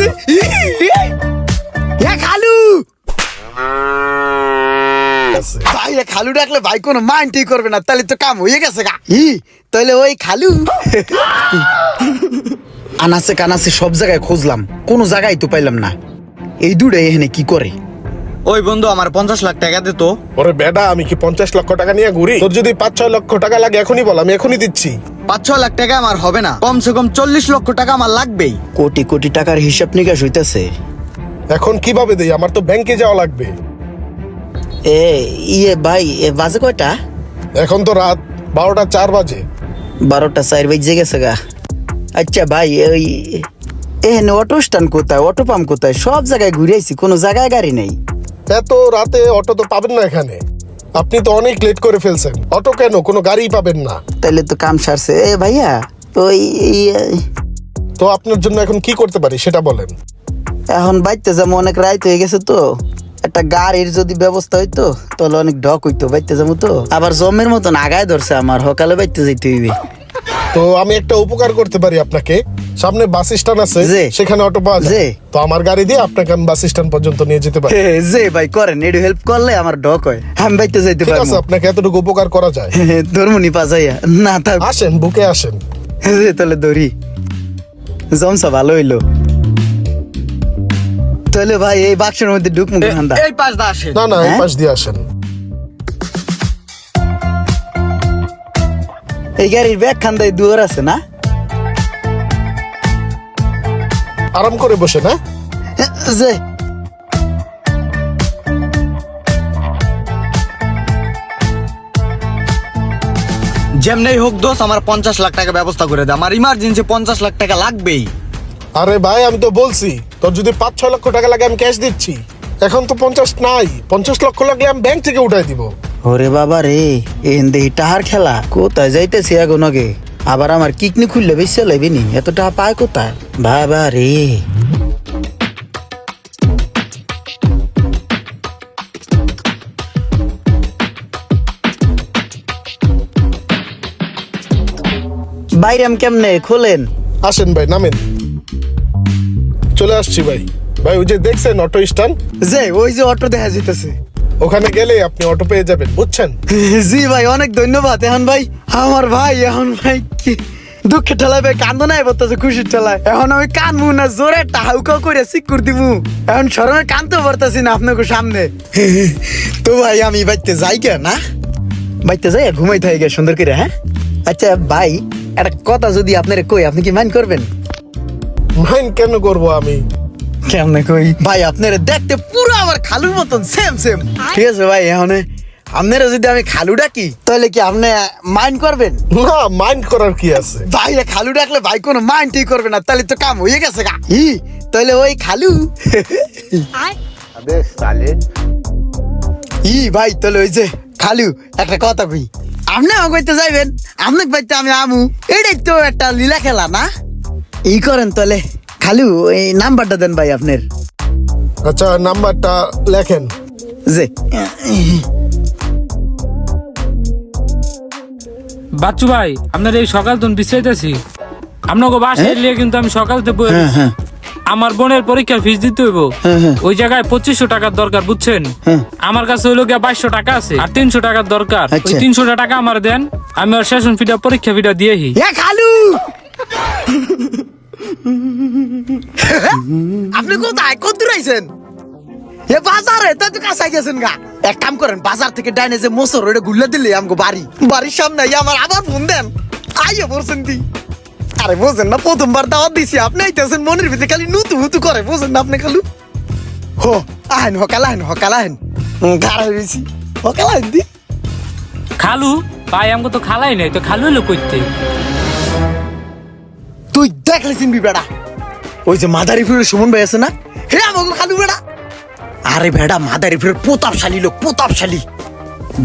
গেছে। খালু ভাই, খালু ডাকলে ভাই কোনো মাইন্ডই করবে না, তাহলে তো কাম হয়ে গেছে গা। তাহলে ওই খালু আনাসে কানাসে সব জায়গায় খুঁজলাম, কোনো জায়গায় তো পাইলাম না। এই দুটো এখানে কি করে? ওই বন্ধু আমার 50 লাখ টাকা দে তো। ওরে বেডা, আমি কি 50 লক্ষ টাকা নিয়ে ঘুরি? তোর যদি 5-6 লক্ষ টাকা লাগে এখনই বল, আমি এখনই দিচ্ছি। 5-6 লাখ টাকা আমার হবে না, কমসে কম 40 লক্ষ টাকা আমার লাগবেই। কোটি কোটি টাকার হিসাব নিকাশ হইতেছে। এখন কিভাবে দেই? আমার তো ব্যাংকে যাওয়া লাগবে। ভাই, বাজে কয়টা? এখন তো রাত 12টা 4 বাজে। 12টা 4 বেজে গেছে গা। আচ্ছা ভাই, ওই এখানে অটো স্ট্যান্ড কোথায়, অটো পাম্প কোথায়? সব জায়গায় ঘুরে আইছি, কোনো জায়গায় গাড়ি নেই। এত রাতে অটো তো পাবেন না এখানে। আপনি তো অনেক লেট করে ফেলছেন। অটো কেন, কোনো গাড়ি পাবেন না। তাইলে তো কাম সারছে। ভাইয়া, ওই তো আপনার জন্য এখন কি করতে পারি সেটা বলেন। এখন বাইতে যাবো, অনেক রাত হয়ে গেছে তো। একটা গাড়ির যদি ব্যবস্থা হইতো তাহলে অনেক ঢক হইতো। বাইতে যাবো তো, আবার জমের মতন আগায় ধরছে আমার, সকালে বাইতে যাইতে হইবে। তো আমি একটা উপকার করতে পারি আপনাকে। সামনে বাস স্ট্যান্ড আছে, জি। সেখানে অটো পাওয়া যায়। তো আমার গাড়ি দিয়ে আপনাকে আমি বাস স্ট্যান্ড পর্যন্ত নিয়ে যেতে পারি। যে ভাই করেন, একটু হেল্প করলে আমার ঢক হয়, আমি বাইতে যাইতে ঠিক আছে, পারবো। আপনাকে এতটুকু উপকার করা যায়। ধর্মনি পাজাইয়া না থাক। আসেন, বুকে আসেন। তাহলে ধরি, জমসা ভালো হইলো। তাহলে ভাই এই বাক্সের মধ্যে ঢুকমু ঠান্ডা। এই পাশ দা আসে। না না, এই হ্যাঁ? পাশ দিয়ে আসেন। এই গাড়ির ব্যাগ খান্দায় দুয়ার আছে না? আরাম করে বসে না। যে যেমনি হোক দোষ, আমার 50 লাখ টাকা ব্যবস্থা করে দে, আমার ইমার্জেন্সি 50 লাখ টাকা লাগবেই। আরে ভাই, আমি তো বলছি তোর যদি 5-6 লক্ষ টাকা লাগে আমি ক্যাশ দিচ্ছি। এখন তো 50 নাই, 50 লক্ষ লাগলে আমি ব্যাংক থেকে উঠাই দিব। ওরে বাবা রে, এন্দেহি টাহার খেলা। কোথায় যাইতেছি এখন আগে? আবার আমার কিকনি খুললে বেশি লাগবে নি? এত টাকা পায় কোথায় বাবা রে? বাইরাম কেমনে খোলেন? আসেন ভাই, নামেন। চলে আসছি ভাই। ভাই, ওই যে দেখছেন অটো স্ট্যান্ড, যে ওই যে অটো দেখা যাইতেছে, ওখানে গেলে আপনি অটো পেয়ে যাবেন, বুঝছেন? জি ভাই, অনেক ধন্যবাদ। এখন ভাই আমার ভাই, এখন ভাই কি দুঃখের ঠেলায় ভাই কান্দো নাই বলতেছে, খুশির ঠেলায়। এখন আমি কানবো না, জোরে টাহাউকা করে সিকুর দিবো। এখন সরমে কানতে পারতাছি না আপনাকে সামনে। তো ভাই আমি বাইতে যাই কে না, বাইতে যাই ঘুমাই থাকি গে সুন্দর করে। হ্যাঁ আচ্ছা ভাই, একটা কথা যদি আপনারে কই, আপনি কি মাইন্ড করবেন? মাইন্ড কেন করবো আমি? কেমনে কই ভাই, আপনারা দেখতে পুরো আমার খালুর মতন, সেম সেম। ঠিক আছে ভাই, এখন আপনারা যদি আমি খালু ডাকি তাহলে কি আপনি মাইন্ড করবেন? না, মাইন্ড করার কি আছে? ভাই খালু ডাকলে ভাই কোনো মাইন্ডই করবে না, তাহলে তো কাম হয়ে গেছে গা। তাহলে ওই খালু ভাই, তাহলে ওই যে খালু একটা কথা কই, আপনি আমাকে কইতে যাইবেন, আপনাকে পাইতে আমি আমু, এটাই তো একটা লীলা খেলা না? করেন তাহলে খালু, এই নাম্বারটা দেন ভাই আপনার। আচ্ছা, নাম্বারটা লেখেন। যে বাচ্চু ভাই, আপনার এই সকাল তো বিশ্রাইতেছি, আপনাকে বাসায় এলিয়ে কিন্তু আমি সকালতে বই আমার বোনের পরীক্ষার ফিস দিতে হইব। ওই জায়গায় 2500 টাকার দরকার, বুঝছেন? আমার কাছে হইলো গিয়া 2200 টাকা আছে, আর 300 টাকার দরকার। ওই 300 টাকা আমার দেন, আমি আর সেশন ফিটা পরীক্ষা ফিটা দিয়েহি। খালু আপনি কোথায়, কত দূর আইছেন? বাজারে তো কাছে গেছেন গা। এক কাম করেন, বাজার থেকে ডাইনে যে মোসর ওটা গুল্লা দিলে আমাকে বাড়ির সামনে আমার আবার ফোন দেন, আইয়া বলছেন দি। আরে বোঝেন না, প্রথমবার দাওয়াত দিছি, আপনি আইতেছেন মনের ভিতরে খালি নুতু হুতু করে, বোঝেন না আপনি খালু? হো আহেন, হকাল আহেন ঘাড়া হয়েছি, হকাল আহেন দি। খালু ভাই, আমাকে তো খালাই নাই, তো খালু হইলো কইতে। তুই দেখলে চিনবি বেড়া, ওই যে মাদারীপুরের সুমন ভাই আছে না, হে আমাকে খালু বেড়া। আরে বেড়া, মাদারীপুরের প্রতাপশালী লোক, প্রতাপশালী।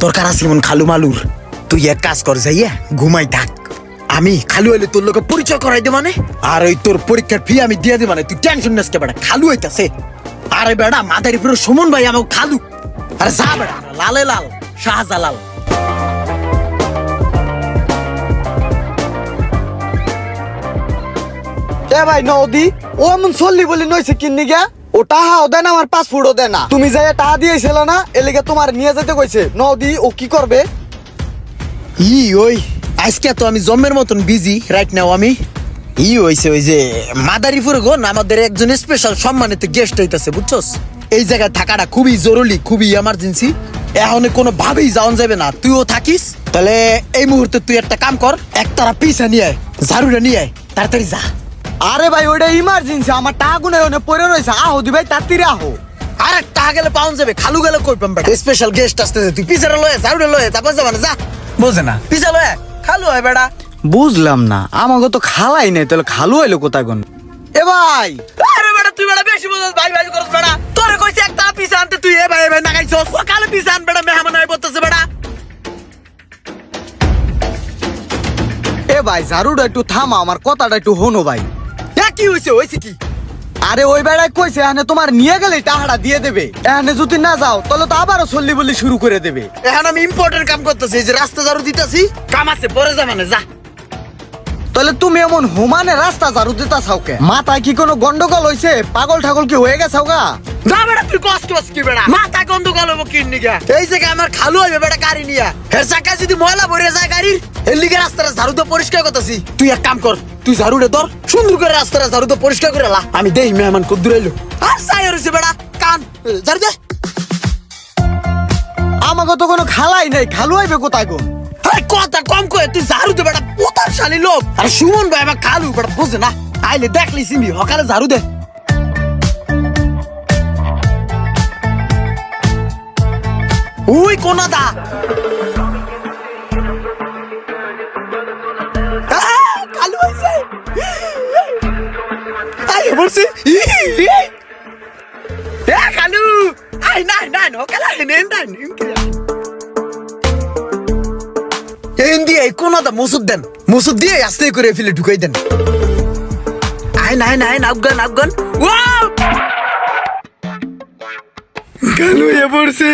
দরকার আছে এমন খালু মালুর। তুই এক কাজ কর, যাইয়া ঘুমাই থাক, আমি খালু হইলে তোর লোকে পরিচয় করাই দে মানে, আর ওই তোর পরীক্ষার ফি আমি দিয়ে দে মানে, তুই টেনশন নিস কে বেড়া, খালু হইতাছে। আরে বেড়া, মাদারীপুরের সুমন ভাই আমাকে খালু। আরে যা বেড়া, লালে লাল শাহজালাল। এ ভাই নদী ও এমন চললি বলি নইছে কিন্নি গা ও টাহাও দেয় না আমার পাসপোর্টও দেয় না তুমি যাই টাহা দিয়েছিল না এলিগে তোমার নিয়ে যেতে কইছে নদী ও কি করবে ওই আজকে তো আমি জম্মের মতন বিজি রাইট নাও আমি হইছে ওই যে মাদারীপুর গো আমাদের একজন স্পেশাল সম্মানিত গেস্ট হইতাছে বুঝছস এই জায়গায় থাকাটা খুবই জরুরি খুবই এমার্জেন্সি এখন কোনো ভাবেই যাওয়া যাবে না তুইও থাকিস তাহলে এই মুহূর্তে তুই একটা কাম কর একতারা পিছা নিয়ে আয় ঝাড়ুটা নিয়ে আয় তাড়াতাড়ি যা আরে ভাই ওটা ইমার্জেন্সি আমার টাকা গুনে ওনে পড়ে রয়েছে আহো দি ভাই তাড়াতাড়ি আহো আরে টাকা গেলে পাউন যাবে খালু গেলে কই পাম বেটা স্পেশাল গেস্ট আসতেছে তুই পিছাটা লয়ে ঝাড়ুটা লয়ে তারপর যাবা না যা বোঝে না পিছা লয়ে খালু হয় বেটা বুঝলাম না আমাকে তো খালাই নাই তাহলে খালু হইলো কোথায় কোন এ ভাই আরে বেটা তুই বেটা বেশি বুঝছ ভাই ভাই করছ বেটা তোরে কইছি একটা পিছা আনতে তুই এ ভাই না গাইছস সকালে পিছা আন বেটা মেহমান আই বলতেছে বেটা এ ভাই ঝাড়ুটা একটু থামা আমার কথাটা একটু হনো ভাই কি হইছে কি আরে ওই বেড়ায় কইছে এখানে তোমার নিয়ে গেলে টাহাটা দিয়ে দেবে এখানে যদি না যাও তাহলে তো আবারও চল্লি বললি শুরু করে দেবে এখন আমি ইম্পর্টেন্ট কাম করতেছি এই যে রাস্তা ঝাড়ু দিতেছি কাম আছে পরে যা মানে যা তাহলে তুমি এমন হুমানে রাস্তা ঝাড়ু দিতা চাওকে মাথায় কি কোনো গন্ডগোল হইছে পাগল ঠাগল কি হয়ে গেছাও গা না বেটা তুই কষ্ট হস কি বেটা মাথা গন্ডগোল হবো কিন্নি গা এই জায়গায় আমার খালু হইবে বেটা গাড়ি নিয়া হের চাকায় যদি ময়লা ভরে যায় গাড়ির এর লিগে রাস্তাটা ঝাড়ু দিয়ে পরিষ্কার করতেছি তুই এক কাম কর তুই ঝাড়ুটা ধর সুন্দর করে রাস্তাটা ঝাড়ু দিয়ে পরিষ্কার করে লা আমি দেই মেহমান কত দূর এলো আর সাই হইছে বেটা কান ঝাড়ু দে আমাকে তো কোনো খালাই নাই খালু হইবে কোথায় গো আরে কথা কম কয়ে তুই ঝাড়ু দে বেটা পোতারশালী লোক আর সুমন ভাই আমার খালু বেটা বুঝে না আইলে দেখলি সিমি হকালে ঝাড়ু দে উই কোনা দা খালু হইছে আই বলছি এ খালু আই নাই হকালে নেন দিয়ে কোনা দা মুসুদ দেন মুসুদ দিয়ে আস্তে করে ফেলে ঢুকাই দেন আই নাই আফগান ওয়াও কালু এ পড়ছে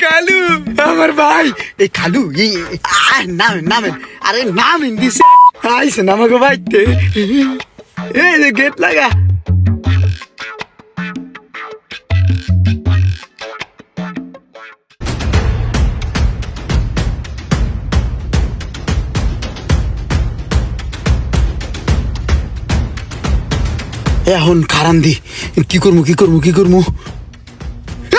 কালু আমার ভাই এই কালু নামেন আরে নামেন দিছে আইছে নামাগো ভাইতে এই যে গেট লাগা এখন খারান দি কি করবো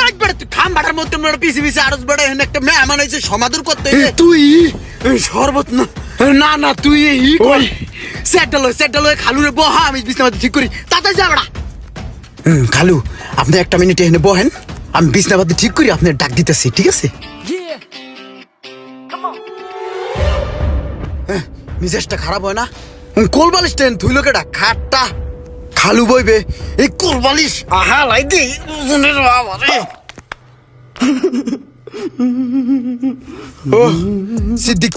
একবার তুই খাম বাটার মধ্যে পিছে আরজ বেড়া এখানে একটা মেহমান হয়েছে সমাদর করতে তুই শরবত না তুই সেটটা লয় খালু রে বহা আমি বিছনাপাতি ঠিক করি তাড়াতাড়ি যা বেড়া খালু আপনি একটা মিনিট এখানে বহেন আমি বিছনাপাতি ঠিক করি আপনার ডাক দিতেছি ঠিক আছে মিজাজটা খারাপ হয় না কোলবালিশ টেন তুই লোকেটা খাটটা খালু বইবে এই কোলবালিশ আহা লাই দি ও সিদ্দিক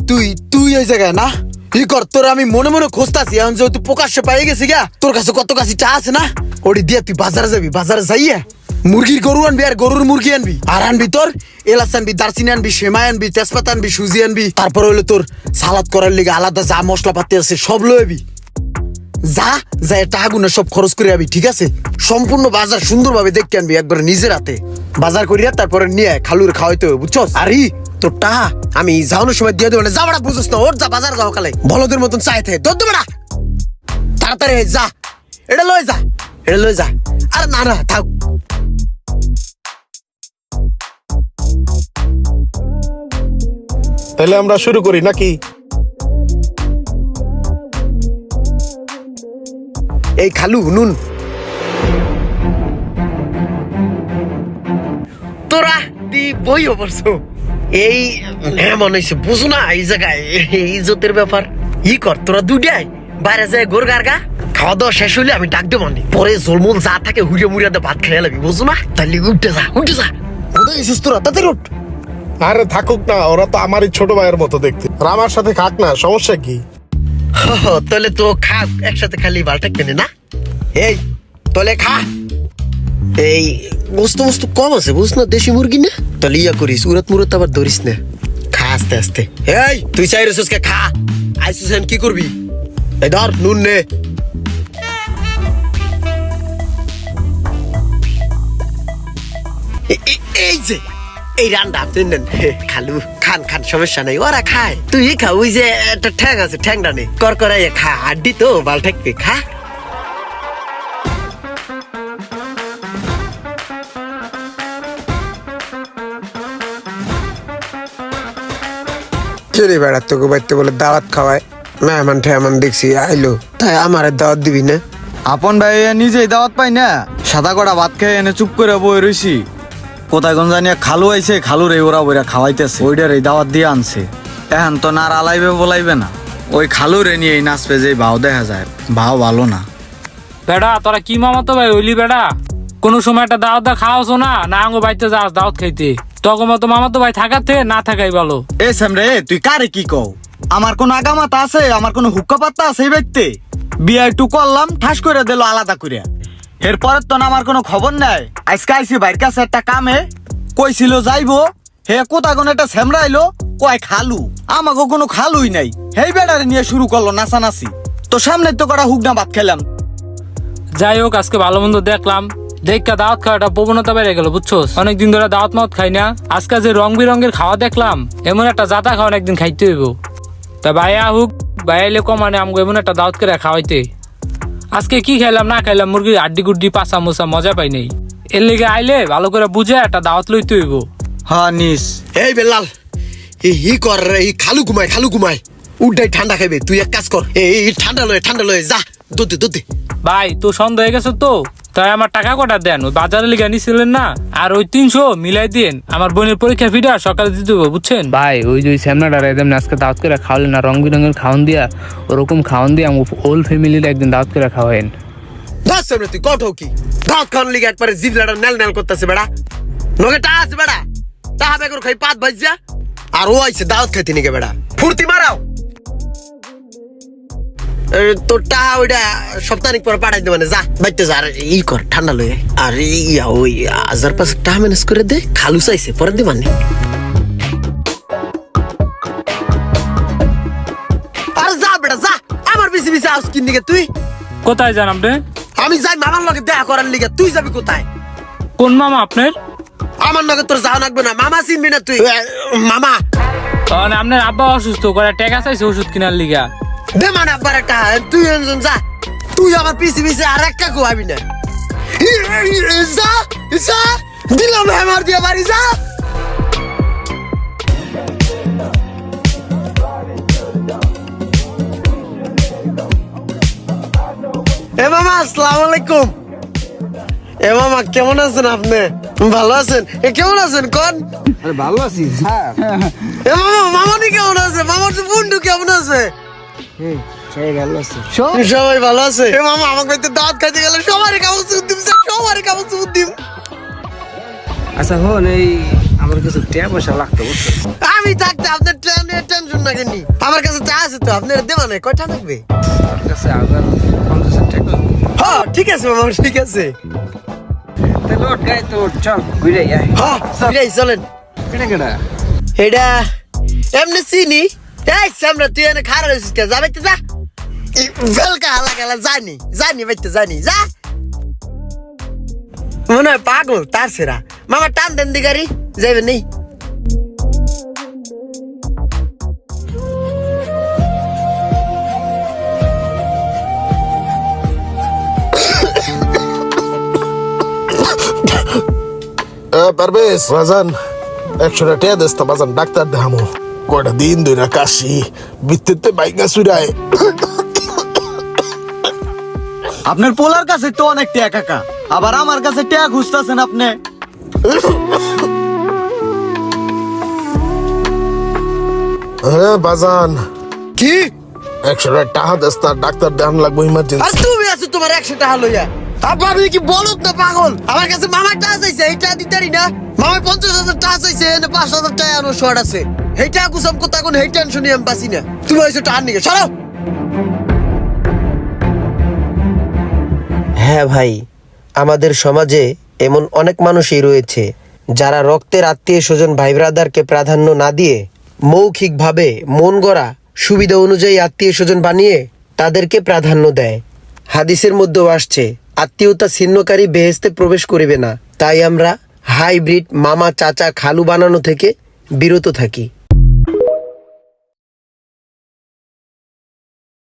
তুই এই জায়গায় না ই কর তোর আমি মনে খুঁজতাছি এখন যেহেতু প্রকাশ্যে পাই গেছি গা তোর কাছে কত কাছে চা আছে না ওটি দিয়ে তুই বাজারে যাবি বাজারে যাইয়া মুরগির গরু আনবি আর গরুর মুরগি আনবি আর আনবি তোর এলাচ আনবি দারচিনি আনবি সেমাই আনবি তেজপাতা আনবি সুজি আনবি তারপর হইলো তোর সালাদ করার লিগে আলাদা যা মশলাপাতি আছে সব লইবি যা টাকা গুনে সব খরচ করে আবি ঠিক আছে সম্পূর্ণ বাজার সুন্দরভাবে দেখতে আনবি একবার নিজের হাতে বাজার করিয়া তারপরে নিয়ে খালুর খাওয়াইতে হবে বুঝছস আরে তোর টাকা আমি যাওয়ানোর সময় দিয়ে দেবো না যা বেড়া বুঝছ না ওর যা বাজার যাও কালে বলদের মতন চাইতে তোর তো বেড়া তাড়াতাড়ি যা এটা লয়ে যা আরে না থাক তাহলে আমরা শুরু করি নাকি এই খালু নুন তোরা দি বই অবশ্য এই মনে হয়েছে বুঝো না এই জায়গায় ইজ্জতের ব্যাপার ই কর তোরা দুইটাই বাইরে যায় গোর গার্গা খাওয়া দাওয়া শেষ হইলে আমি ডাক দেবো পরে জলমল যা থাকে হুড়িয়া মুড়িয়া ভাত খেয়ে লাগবি বুঝো না তাহলে উঠে যা কোথায় এসেছিস তোরা তাদের উঠ আরে থাকুক না ওরা তো আমারই ছোট ভাইয়ের মতো দেখতে আর আমার সাথে খাক না সমস্যা কি তাহলে তো খা একসাথে খালি বালটা কেনে না এই তাহলে খা এই বস্তু কম আছে বুঝ না দেশি মুরগি না তাহলে ইয়া করিস উড়াত মুরত আবার ধরিস না খা আস্তে আস্তে এই তুই চাই রেসুসকে খা আইসুস কি করবি এই ধর নুন নে এই যে এই রান্না আপনি নেন খালু খান খান সমস্যা নাই ওরা খায় তুই খা ওই যে একটা ঠ্যাং আছে ঠ্যাংটা নেই কর করে খা হাড্ডি তো বাল ঠেকবে খা চলে বেড়াত তোকে বাড়িতে বলে দাওয়াত খাওয়ায় মেহমান ঠেহমান দেখছি আইলো তাই আমার দাওয়াত দিবি না? আপন ভাই নিজেই দাওয়াত পাই না, সাদা কড়া ভাত খেয়ে এনে চুপ করে বই রইছি। কোথায় কোন জানি খালু আইছে, খালুর এই ওরা বইরা খাওয়াইতেছে, ওইটার এই দাওয়াত দিয়ে আনছে। এখন তো না আর আলাইবে বলাইবে না, ওই খালুর এ নিয়ে নাচবে যে ভাও দেখা যায়, ভাও ভালো না। বেড়া তোরা কি মামাতো ভাই হইলি বেড়া? কোনো সময় একটা দাওয়াত খাওয়াছো না না আঙ্গো বাড়িতে যাস দাওয়াত খাইতে, তখন মতো মামাতো ভাই থাকাতে না থাকাই ভালো। এ সামরে তুই কারে কি কও? আমার কোন আগামাতা আছে? আমার কোন হুক্কা পাত্তা আছে এই ব্যক্তি? বিয়ে একটু করলাম, ঠাস করে দিল আলাদা করে। এরপরে তো না আমার কোনো খবর নাই। আজকে আইসি ভাইয়ের কাছে একটা কামে, কইছিল যাইবো, হে কোথায় কোন একটা সেমরাইলো, কয় খালু। আমাকে কোনো খালুই নাই, হেই বেড়ারে নিয়ে শুরু করলো নাচানাচি। তো সামনে তো কটা হুকনা ভাত খেলাম। যাই হোক আজকে ভালো মন্দ দেখলাম, দেখা দাওয়াত খাওয়াটা প্রবণতা বেড়ে গেল বুঝছো। অনেকদিন ধরে দাওয়াত মাওয়াত খাই না, আজকে যে রং বেরঙের খাওয়া দেখলাম, এমন একটা জাতা খাওয়া একদিন খাইতে হইব। তা ভাইয়া হুক ভাইয়াইলে কমানে আমগো এমন একটা দাওয়াত করে খাওয়াইতে। আজকে কি খাইলাম না খাইলাম, মুরগির আড্ডি গুড্ডি পাঁচা মোচা মজা পাই নাই। এর লেগে আইলে ভালো করে বুঝে একটা দাওয়াত লইতে হইব। হ্যাঁ নিস। এই বেলাল ই কর এই খালু ঘুমায় উড্ডাই ঠান্ডা খাইবে তুই এক কাজ কর এই ঠান্ডা লয়ে যা দুধ দে ভাই তো সন্দেহ হয়ে গেছে তো, তাই আমার টাকা কটা দেন, ওই বাজারে লিগে নিছিলেন না, আর ওই 300 মিলাই দিন। আমার বোনের পরীক্ষা ফিটা সকালে দিতে হবে বুঝছেন ভাই। ওই যে স্যামনাটা একদম আজকে দাওয়াত করে খাওয়ালেন না, রং বেরঙের খাওয়ান দিয়া, ওরকম খাওয়ান দিয়ে আমার হোল ফ্যামিলির একদিন দাওয়াত করে খাওয়াইন। দশ সামনে তুই কঠো কি দাঁত খাওয়ার লিগে একবারে জিভলাটা নেল করতেছে বেড়া নগে টা আছে বেড়া তাহা বেগর খাই পাত ভাইজা আর ও আইছে দাওয়াত খাইতে নিকে বেড়া ফুর্তি মারাও তোর টাহা ওইটা সপ্তাহিক পরে পাঠাই দে মানে যা বাইতে যা আর ই কর ঠান্ডা লয়ে আর ইয়া ওই 1000-500 টাকা ম্যানেজ করে দে খালু চাইছে পরে দে মানে আর যা বেটা যা আমার বেশি আউস কিন দিকে তুই কোথায় যান আপনি? আমি যাই মামার লগে দেখা করার লিগে তুই যাবি কোথায়? কোন মামা আপনার? আমার লগে তোর যাওয়া লাগবে না মামা চিনবি না তুই মামা আপনার আব্বা অসুস্থ করে টাকা চাইছে ওষুধ কেনার লিগা। দে মানে আব্বার একটা তুই যা তুই আমার পিছে আর একটা কোয়াবি না যা যা দিলাম আমার দিয়ে বাড়ি যা এ মামা আসসালামু আলাইকুম। এ মামা কেমন আছেন আপনি? ভালো আছেন? এ কেমন আছেন কোন? আরে ভালো আছিস স্যার? এ মামা মামনি কেমন আছে? মামার বন্ধু কেমন আছে? সবাই ভালো আছে। সবাই ভালো আছে। এ মামা আমাকে বাড়িতে দাওয়াত খাইতে গেলে সবারই কাগজ দিম স্যার, সবারই কাগজ দিম। আচ্ছা হন এই আমার কাছে টাকা পয়সা লাগতো বুঝছো? আমি থাকতে আপনার টেনশন না কেন? আমার কাছে চা আছে তো, আপনার দেবা না কয়টা লাগবে? আমার কাছে 1050 টাকা। হ্যাঁ ঠিক আছে মামা ঠিক আছে। তাহলে ওঠ গাই তো চল ঘুরে আয়। হ্যাঁ বিরাই চলেন। কেডা কেডা? এটা এমনি চিনি। এই সামনে তুই এনে খারাপ হয়েছিস কে? যাবে তো যা ভেলকা হালা গেলা জানি বাইতে জানি যা মনে হয় পাগল তার সেরা। মামা টান দেন দি গাড়ি যাইবে নেই। পারবেশ বাজান 100 টাকা দেস তো বাজান ডাক্তার দেখামো কয়টা দিন ধরে কাশি বিদ্যুতে বাইঙ্গা চুরায়। আপনার পোলার কাছে তো অনেক টাকা কাকা, আবার আমার কাছে টাকা খুঁজতেছেন আপনি। হ্যাঁ বাজান কি 100 টাকা দেস তার ডাক্তার দেখান লাগবে আর ইমার্জেন্সি। তুমি আছো তোমার 100 টাকা লইয়া? আব্বা আমি কি বলত না পাগল? আমার কাছে মামার টাকা চাইছে এইটা দিতারি না। মামার 50,000 টাকা চাইছে এনে 5,000 টাকা আনো শর্ট আছে। এইটা কুসম কথা কোন হেই টেনশনই আমি পাসি না। তুমি হইছো টাকা নিকে সরো। হ্যাঁ ভাই, আমাদের সমাজে এমন অনেক মানুষই রয়েছে যারা রক্তের আত্মীয় স্বজন ভাই ব্রাদারকে প্রাধান্য না দিয়ে মৌখিকভাবে মন গড়া সুবিধা অনুযায়ী আত্মীয় স্বজন বানিয়ে তাদেরকে প্রাধান্য দেয়। হাদিসের মধ্যেও আসছে আত্মীয়তা ছিন্নকারী বেহেশতে প্রবেশ করিবে না। তাই আমরা হাইব্রিড মামা চাচা খালু বানানো থেকে বিরত থাকি।